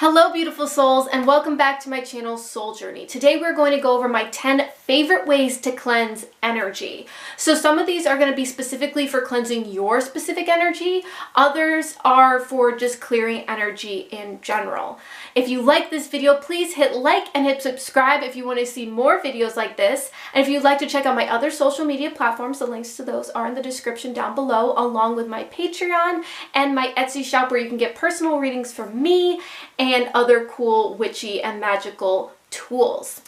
Hello beautiful souls, and welcome back to my channel Soul Journey. Today we're going to go over my 10 favorite ways to cleanse energy. So some of these are going to be specifically for cleansing your specific energy. Others are for just clearing energy in general. If you like this video, please hit like and hit subscribe if you want to see more videos like this. And if you'd like to check out my other social media platforms, the links to those are in the description down below, along with my Patreon and my Etsy shop where you can get personal readings from me and other cool witchy and magical tools.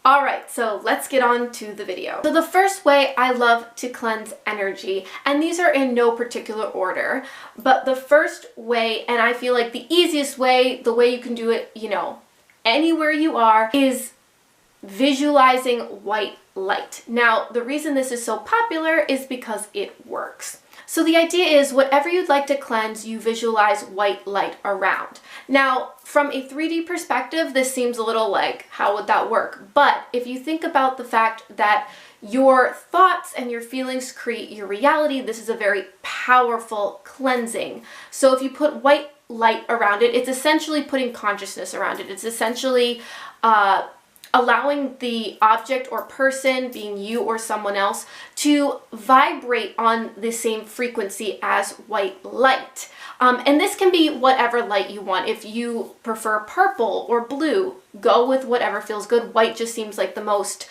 Alright, so let's get on to the video. So the first way I love to cleanse energy, and these are in no particular order, but the first way, and I feel like the easiest way, the way you can do it, anywhere you are, is visualizing white light. Now, the reason this is so popular is because it works. So the idea is whatever you'd like to cleanse, you visualize white light around. Now, from a 3D perspective, this seems a little like, how would that work? But if you think about the fact that your thoughts and your feelings create your reality, this is a very powerful cleansing. So if you put white light around it, it's essentially putting consciousness around it. It's essentially allowing the object or person, being you or someone else, to vibrate on the same frequency as white light. And this can be whatever light you want. If you prefer purple or blue, go with whatever feels good. White just seems like the most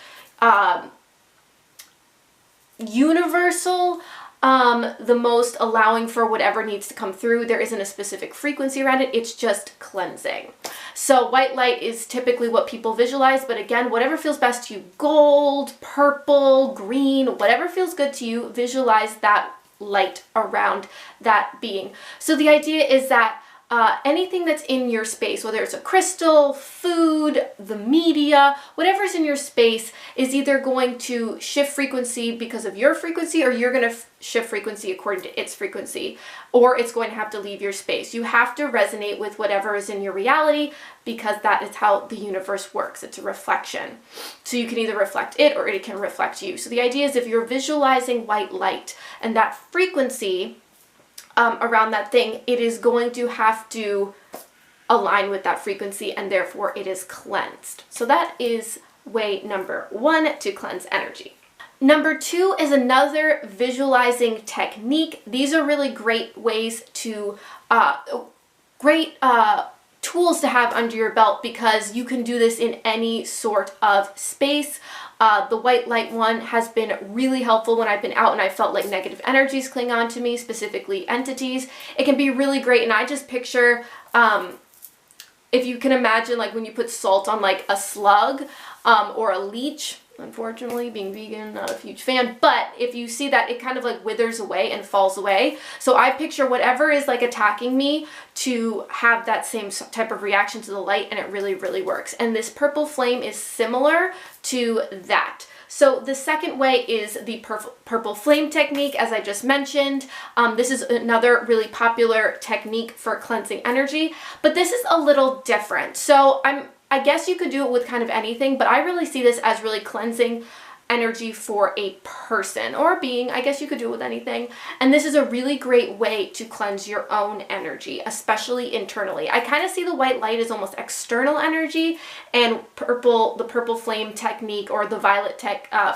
universal, the most allowing for whatever needs to come through. There isn't a specific frequency around it. It's just cleansing. So white light is typically what people visualize, but again, whatever feels best to you, gold, purple, green, whatever feels good to you, visualize that light around that being. So the idea is that anything that's in your space, whether it's a crystal, food, the media, whatever's in your space is either going to shift frequency because of your frequency, or you're going to shift frequency according to its frequency, or it's going to have to leave your space. You have to resonate with whatever is in your reality because that is how the universe works. It's a reflection. So you can either reflect it or it can reflect you. So the idea is if you're visualizing white light and that frequency around that thing, it is going to have to align with that frequency, and therefore it is cleansed. So that is way number one to cleanse energy. Number two is another visualizing technique. These are really great ways to, tools to have under your belt because you can do this in any sort of space. The white light one has been really helpful when I've been out and I felt like negative energies cling on to me, specifically entities. It can be really great, and I just picture, if you can imagine like when you put salt on like a slug or a leech. Unfortunately, being vegan, not a huge fan, but if you see that, it kind of like withers away and falls away. So I picture whatever is like attacking me to have that same type of reaction to the light, and it really, really works. And this purple flame is similar to that. So the second way is the purple flame technique, as I just mentioned. This is another really popular technique for cleansing energy, but this is a little different. So I guess you could do it with kind of anything, but I really see this as really cleansing energy for a person or a being. I guess you could do it with anything. And this is a really great way to cleanse your own energy, especially internally. I kind of see the white light as almost external energy, and the purple flame technique or the violet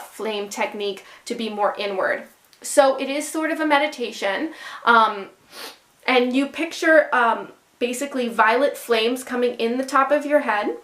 flame technique to be more inward. So it is sort of a meditation. And you picture basically violet flames coming in the top of your head,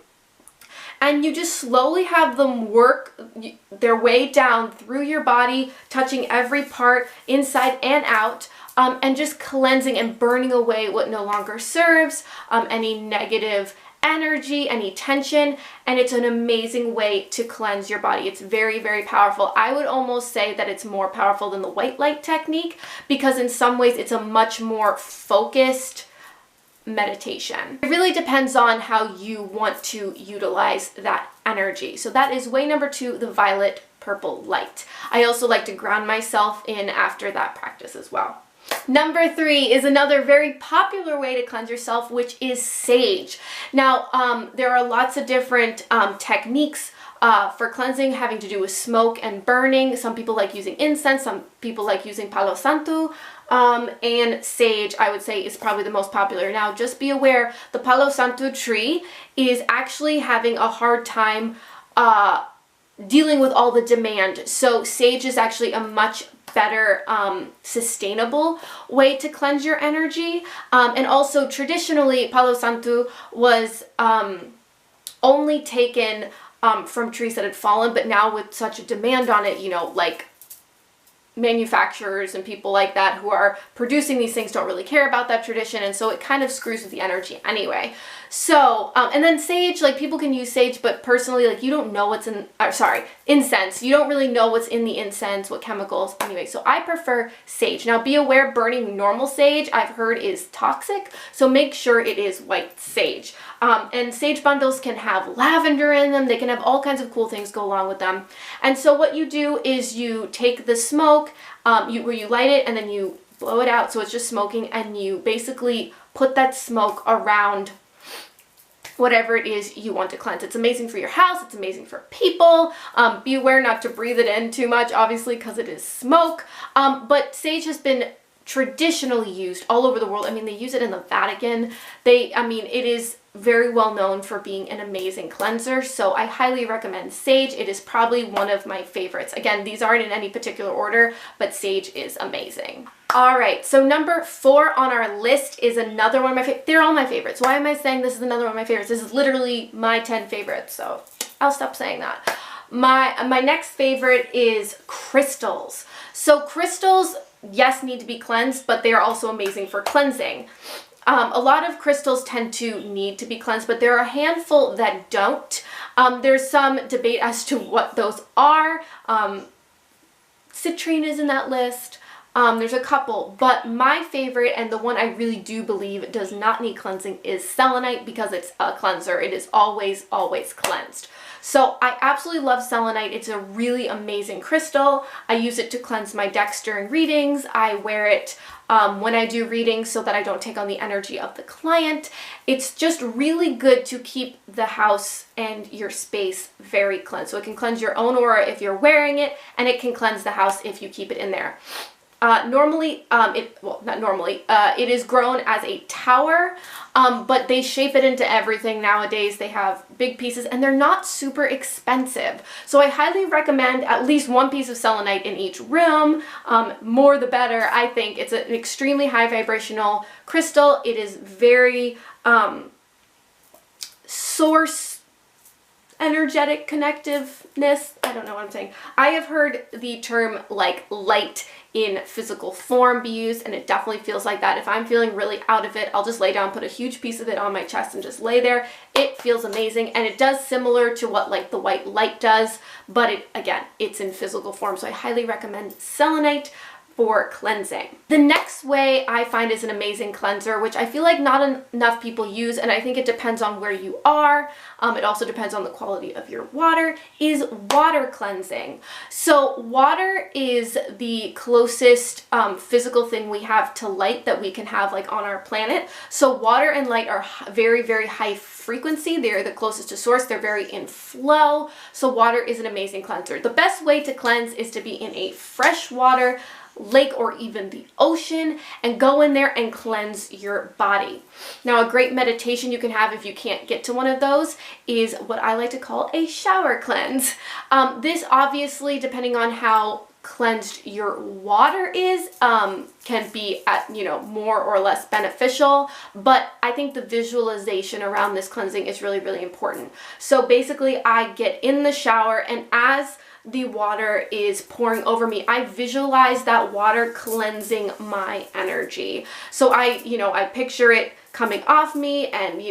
and you just slowly have them work their way down through your body, touching every part inside and out, and just cleansing and burning away what no longer serves, any negative energy, any tension, and it's an amazing way to cleanse your body. It's very, very powerful. I would almost say that it's more powerful than the white light technique because in some ways it's a much more focused meditation. It really depends on how you want to utilize that energy. So that is way number two, the violet purple light. I also like to ground myself in after that practice as well. Number three is another very popular way to cleanse yourself, which is sage. Now, there are lots of different techniques for cleansing having to do with smoke and burning. Some people like using incense, some people like using Palo Santo. and sage, I would say, is probably the most popular. Now, just be aware, the Palo Santo tree is actually having a hard time dealing with all the demand. So sage is actually a much better sustainable way to cleanse your energy. And also traditionally, Palo Santo was only taken from trees that had fallen, but now with such a demand on it, you know, like manufacturers and people like that who are producing these things don't really care about that tradition, and so it kind of screws with the energy anyway. So and then sage, like people can use sage, but personally, like you don't know what's in, incense, you don't really know what's in the incense, what chemicals, anyway, so I prefer sage. Now be aware, burning normal sage I've heard is toxic, so make sure it is white sage. And sage bundles can have lavender in them, they can have all kinds of cool things go along with them. And so what you do is you take the smoke, where you light it and then you blow it out so it's just smoking, and you basically put that smoke around whatever it is you want to cleanse. It's amazing for your house, it's amazing for people. Be aware not to breathe it in too much, obviously, because it is smoke. But sage has been traditionally used all over the world. I mean, they use it in the Vatican. It is very well known for being an amazing cleanser, so I highly recommend sage. It is probably one of my favorites. Again, these aren't in any particular order, but sage is amazing. All right, so number 4 on our list is another one of my favorites. They're all my favorites. Why am I saying this is another one of my favorites? This is literally my 10 favorites, so I'll stop saying that. My next favorite is crystals. So crystals, yes, need to be cleansed, but they are also amazing for cleansing. A lot of crystals tend to need to be cleansed, but there are a handful that don't. There's some debate as to what those are. Citrine is in that list. There's a couple, but my favorite, and the one I really do believe does not need cleansing, is selenite, because it's a cleanser. It is always, always cleansed. So I absolutely love selenite. It's a really amazing crystal. I use it to cleanse my decks during readings. I wear it when I do readings so that I don't take on the energy of the client. It's just really good to keep the house and your space very cleansed. So it can cleanse your own aura if you're wearing it, and it can cleanse the house if you keep it in there. It is grown as a tower, but they shape it into everything nowadays. They have big pieces and they're not super expensive. So I highly recommend at least one piece of selenite in each room. More the better, I think. It's an extremely high vibrational crystal. It is very source energetic connectiveness. I don't know what I'm saying. I have heard the term like light in physical form be used, and it definitely feels like that. If I'm feeling really out of it, I'll just lay down, put a huge piece of it on my chest and just lay there. It feels amazing, and it does similar to what like the white light does, but it's in physical form. So I highly recommend selenite for cleansing. The next way I find is an amazing cleanser, which I feel like not enough people use, and I think it depends on where you are. It also depends on the quality of your water, is water cleansing. So water is the closest physical thing we have to light that we can have like on our planet. So water and light are very, very high frequency. They're the closest to source. They're very in flow. So water is an amazing cleanser. The best way to cleanse is to be in a fresh water lake or even the ocean, and go in there and cleanse your body. Now, a great meditation you can have if you can't get to one of those is what I like to call a shower cleanse. This obviously, depending on how cleansed your water is, can be more or less beneficial, but I think the visualization around this cleansing is really, really important. So basically I get in the shower, and as the water is pouring over me, I visualize that water cleansing my energy. So I picture it coming off me and,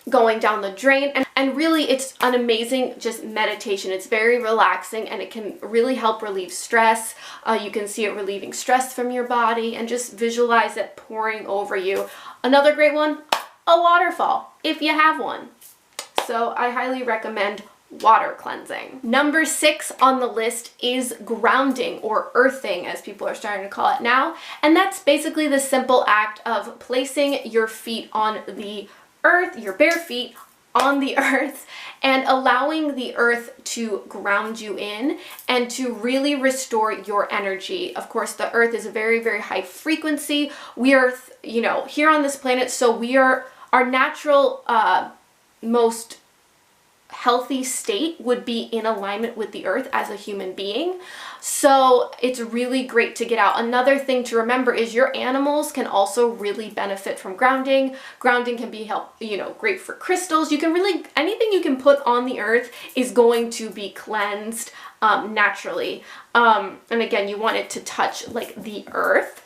going down the drain. And really, it's an amazing just meditation. It's very relaxing, and it can really help relieve stress. You can see it relieving stress from your body, and just visualize it pouring over you. Another great one, a waterfall, if you have one. So I highly recommend water cleansing. Number 6 on the list is grounding, or earthing as people are starting to call it now. And that's basically the simple act of placing your feet on the earth, your bare feet on the earth and allowing the earth to ground you in and to really restore your energy. Of course, the earth is a very, very high frequency. We are, you know, here on this planet, so we are, our natural most healthy state would be in alignment with the earth as a human being. So it's really great to get out. Another thing to remember is your animals can also really benefit from grounding. Grounding can be great for crystals. You can really, anything you can put on the earth is going to be cleansed naturally. And again, you want it to touch like the earth.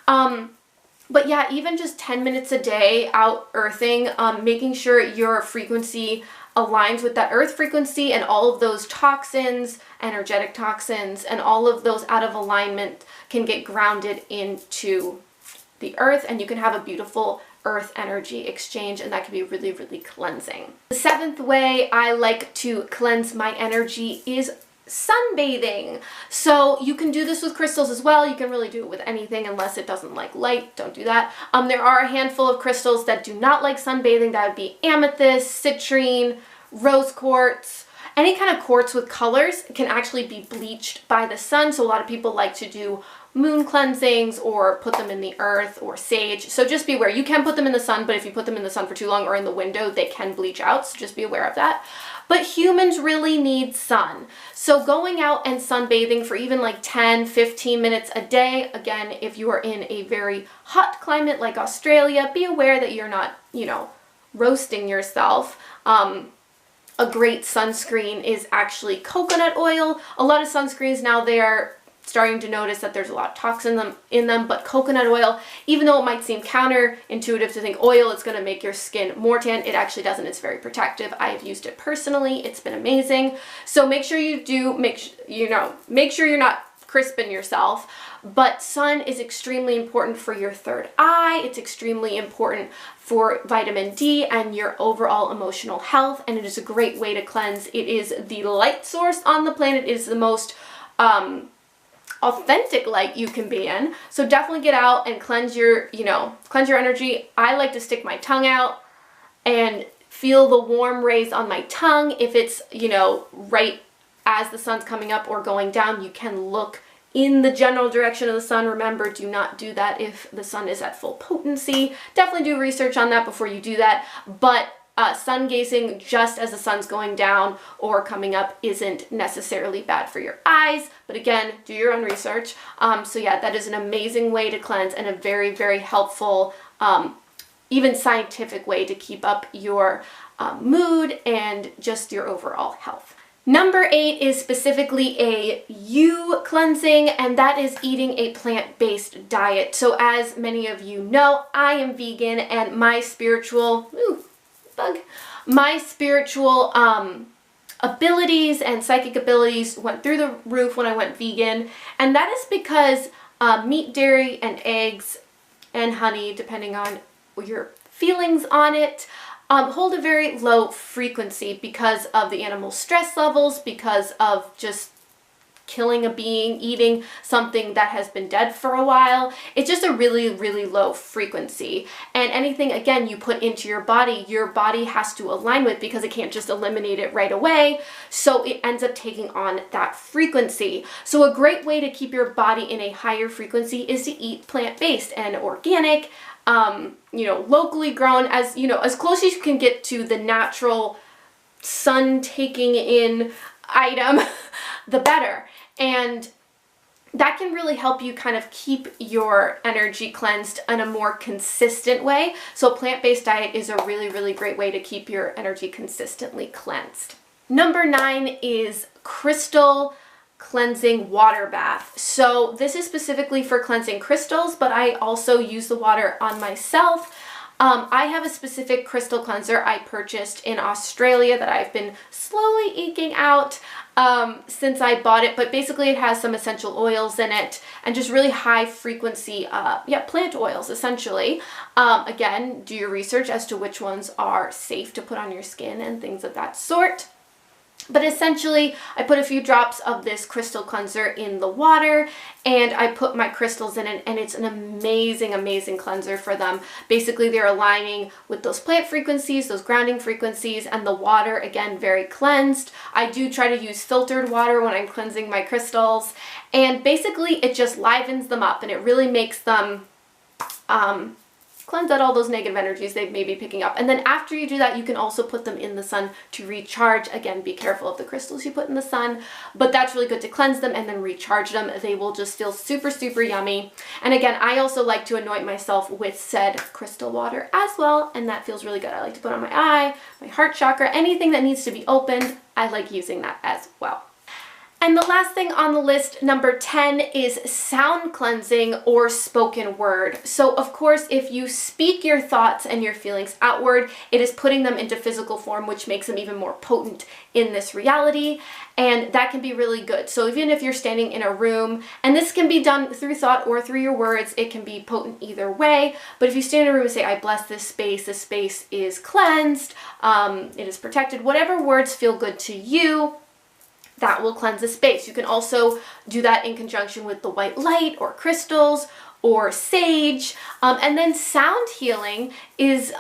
But yeah, even just 10 minutes a day out earthing, making sure your frequency aligns with that earth frequency and all of those toxins, energetic toxins, and all of those out of alignment can get grounded into the earth, and you can have a beautiful earth energy exchange, and that can be really, really cleansing. The 7th way I like to cleanse my energy is sunbathing. So you can do this with crystals as well. You can really do it with anything unless it doesn't like light. Don't do that. There are a handful of crystals that do not like sunbathing. That would be amethyst, citrine, rose quartz. Any kind of quartz with colors can actually be bleached by the sun. So a lot of people like to do moon cleansings or put them in the earth or sage. So just be aware. You can put them in the sun, but if you put them in the sun for too long or in the window, they can bleach out. So just be aware of that. But humans really need sun. So going out and sunbathing for even like 10, 15 minutes a day, again, if you are in a very hot climate like Australia, be aware that you're not, roasting yourself. A great sunscreen is actually coconut oil. A lot of sunscreens now, they are starting to notice that there's a lot of toxin in them, but coconut oil, even though it might seem counterintuitive to think oil is going to make your skin more tan, it actually doesn't. It's very protective. I have used it personally. It's been amazing. So make sure you do, make sure you're not crisping yourself. But sun is extremely important for your third eye. It's extremely important for vitamin D and your overall emotional health, and it is a great way to cleanse. It is the light source on the planet. It is the most authentic light you can be in. So definitely get out and cleanse your energy. I like to stick my tongue out and feel the warm rays on my tongue. If it's, right as the sun's coming up or going down, you can look in the general direction of the sun. Remember, do not do that if the sun is at full potency. Definitely do research on that before you do that. But sun gazing just as the sun's going down or coming up isn't necessarily bad for your eyes. But again, do your own research. So yeah, that is an amazing way to cleanse and a very, very helpful, even scientific way to keep up your mood and just your overall health. Number 8 is specifically a you cleansing, and that is eating a plant-based diet. So as many of you know, I am vegan, and my spiritual abilities and psychic abilities went through the roof when I went vegan, and that is because meat, dairy, and eggs and honey, depending on your feelings on it, hold a very low frequency because of the animal's stress levels, because of just killing a being, eating something that has been dead for a while. It's just a really, really low frequency. And anything, again, you put into your body has to align with, because it can't just eliminate it right away. So it ends up taking on that frequency. So a great way to keep your body in a higher frequency is to eat plant-based and organic, locally grown, as close as you can get to the natural sun taking in item, the better. And that can really help you kind of keep your energy cleansed in a more consistent way. So a plant-based diet is a really, really great way to keep your energy consistently cleansed. Number 9 is crystal cleansing water bath. So this is specifically for cleansing crystals, but I also use the water on myself. I have a specific crystal cleanser I purchased in Australia that I've been slowly eking out since I bought it, but basically it has some essential oils in it and just really high frequency, plant oils essentially. Again, do your research as to which ones are safe to put on your skin and things of that sort. But essentially, I put a few drops of this crystal cleanser in the water, and I put my crystals in it, and it's an amazing, amazing cleanser for them. Basically, they're aligning with those plant frequencies, those grounding frequencies, and the water, again, very cleansed. I do try to use filtered water when I'm cleansing my crystals, and basically, it just livens them up, and it really makes them cleanse out all those negative energies they may be picking up. And then after you do that, you can also put them in the sun to recharge. Again, be careful of the crystals you put in the sun, but that's really good to cleanse them and then recharge them. They will just feel super, super yummy. And again, I also like to anoint myself with said crystal water as well, and that feels really good. I like to put on my eye, my heart chakra, anything that needs to be opened. I like using that as well. And the last thing on the list, number 10, is sound cleansing or spoken word. So of course, if you speak your thoughts and your feelings outward, it is putting them into physical form, which makes them even more potent in this reality. And that can be really good. So even if you're standing in a room, and this can be done through thought or through your words, it can be potent either way. But if you stand in a room and say, I bless this space is cleansed, it is protected, whatever words feel good to you, that will cleanse the space. You can also do that in conjunction with the white light or crystals or sage. And then sound healing is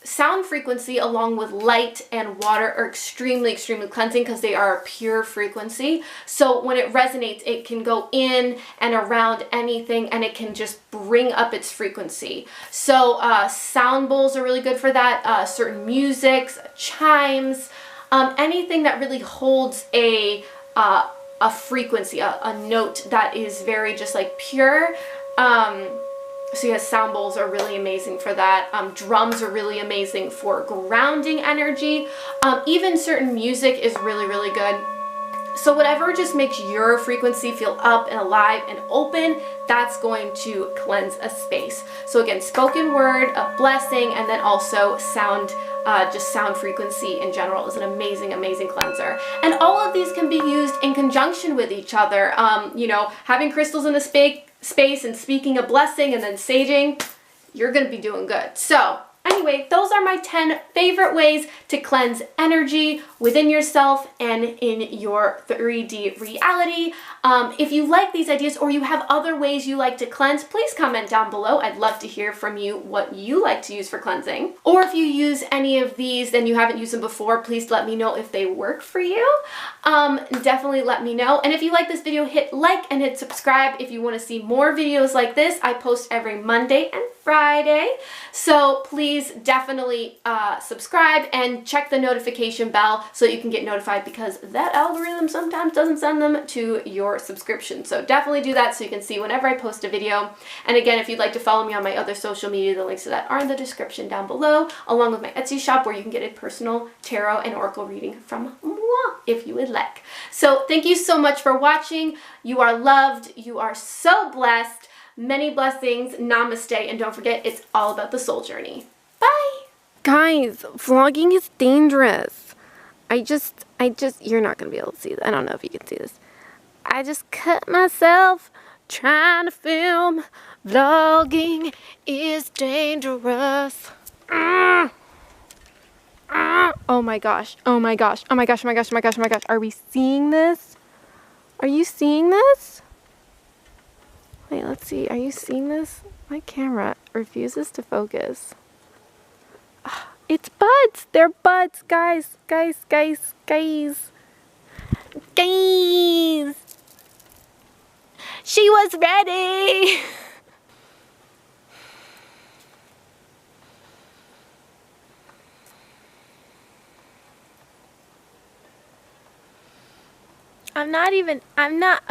sound frequency along with light and water are extremely, extremely cleansing because they are a pure frequency. So when it resonates, it can go in and around anything and it can just bring up its frequency. So sound bowls are really good for that. Certain musics, chimes, anything that really holds a frequency, a note that is very just like pure. So yes, sound bowls are really amazing for that. Drums are really amazing for grounding energy. Even certain music is really, really good. So whatever just makes your frequency feel up and alive and open, that's going to cleanse a space. So again, spoken word, a blessing, and then also sound, just sound frequency in general is an amazing, amazing cleanser. And all of these can be used in conjunction with each other. You know, having crystals in a space and speaking a blessing and then saging, you're going to be doing good. So anyway, those are my 10 favorite ways to cleanse energy within yourself and in your 3D reality. If you like these ideas or you have other ways you like to cleanse, please comment down below. I'd love to hear from you what you like to use for cleansing. Or if you use any of these and you haven't used them before, please let me know if they work for you. Definitely let me know. And if you like this video, hit like and hit subscribe if you want to see more videos like this. I post every Monday and Friday. So please definitely subscribe and check the notification bell so you can get notified because that algorithm sometimes doesn't send them to your subscription. So definitely do that so you can see whenever I post a video. And again, if you'd like to follow me on my other social media, the links to that are in the description down below, along with my Etsy shop where you can get a personal tarot and oracle reading from moi if you would like. So thank you so much for watching. You are loved. You are so blessed. Many blessings. Namaste. And don't forget, it's all about the soul journey. Bye. Guys, vlogging is dangerous. You're not going to be able to see this. I don't know if you can see this. I just cut myself trying to film. Vlogging is dangerous. Oh my gosh. Oh my gosh. Oh my gosh. Oh my gosh. Oh my gosh. Oh my gosh. Are we seeing this? Are you seeing this? Wait, let's see. Are you seeing this? My camera refuses to focus. It's buds. They're buds, guys. Guys. She was ready. I'm not,